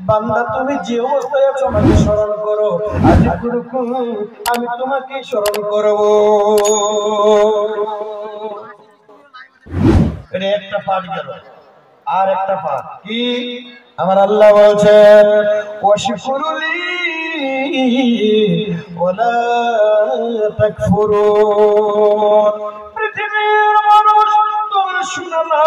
বান্দা তুমি যে অবস্থায় আছো আমাকে স্মরণ করো, আমি তোমাকে স্মরণ করব। এটা একটা পাঠ গেল। আর একটা পাঠ কি? আমার আল্লাহ বলছেন ওয়াশকুরুলি ওয়ালা তাকফুরুন। পৃথিবীর মানুষ তোমরা শুনো না,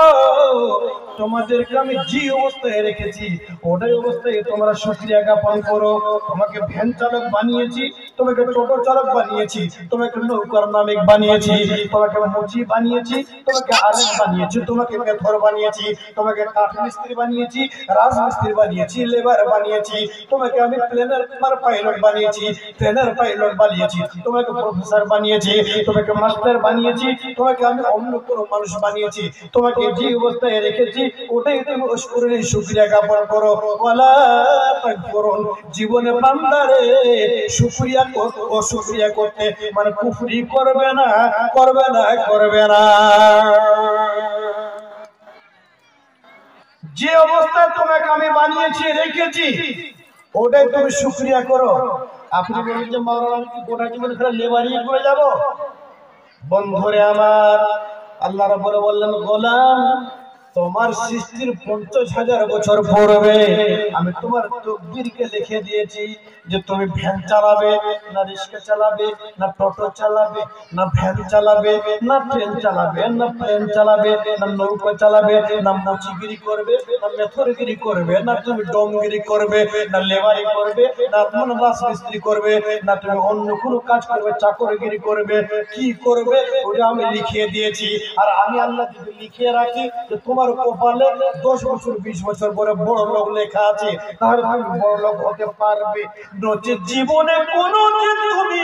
তোমাদেরকে আমি যে অবস্থায় রেখেছি ওটাই অবস্থায় তোমরা শুকরিয়া জ্ঞাপন করো। তোমাকে ভ্যান চালক বানিয়েছি, তোমাকে টোটো চালক বানিয়েছি, তোমাকে নৌকার মালিক বানিয়েছি, তোমাকে মুচি বানিয়েছি, তোমাকে আলেম বানিয়েছি, তোমাকে মেথর বানিয়েছি, তোমাকে কাঠ মিস্ত্রি বানিয়েছি, রাজমিস্ত্রি বানিয়েছি, লেবার বানিয়েছি, তোমাকে আমি প্লেনের পাইলট বানিয়েছি, ট্রেনের পাইলট বানিয়েছি, তোমাকে প্রফেসর বানিয়েছি, তোমাকে মাস্টার বানিয়েছি, তোমাকে আমি অন্য কোনো মানুষ বানিয়েছি। তোমাকে যে অবস্থায় রেখেছি ওটাই তুমি শুকরিয়া জ্ঞাপন করো। ওয়ালা তাকফুরুন। জীবনে বান্দারে শুকরিয়া অশুকরিয়া করতে মানে কুফরি করবে না, করবে না, করবে না। যে অবস্থায় তোমাকে আমি বানিয়েছি রেখেছি ওটাই তুমি শুকরিয়া করো। আপনি বলেন যে মাওলানা আমি কি গোটা জীবন খালি লেবারি করে যাব? বন্ধুরে আমার, আল্লাহ রাব্বুল বললেন গোলাম তোমার সৃষ্টির 50,000 বছর পূর্বে আমি তোমার তকদীরকে লিখে দিয়েছি যে তুমি ভ্যান চালাবে না, রিক্সা চালাবে না, টোটো চালাবে না, ভ্যান চালাবে না, ট্রেন চালাবে না, প্লেন চালাবে না, নৌকা চালাবে না, মুচিগিরি করবে না, মেথরগিরি করবে না, তুমি ডমগিরি করবে না, লেবারি করবে না, তুমি রাজমিস্ত্রি করবে না, তুমি অন্য কোনো কাজ করবে, চাকরগিরি করবে, কি করবে ওটা আমি লিখে দিয়েছি। আর আমি আল্লাহ যদি লিখে রাখি যে তোমার কপালে 10 বছর 20 বছর পরে বড় লোক লেখা আছে, তাহলে তুমি বড় লোক হতে পারবে। নচেত জীবনে কোনোদিন তুমি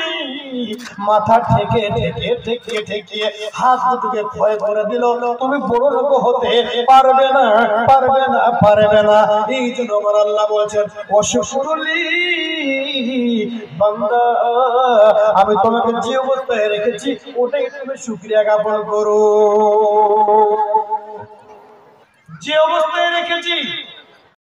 মাথা ঠেকে ঠেকে ঠেকে ঠেকিয়ে হাত দুটোকে ক্ষয় করে দিল, তুমি বড় লোক হতে পারবে না, পারবে না, পারবে না। এই জন্য আমার আল্লাহ বলছেন ওয়াশকুরুলি বান্দা আমি তোমাকে যে অবস্থায় রেখেছি ওটাই তুমি শুকরিয়া জ্ঞাপন করো। যে অবস্থায় রেখেছি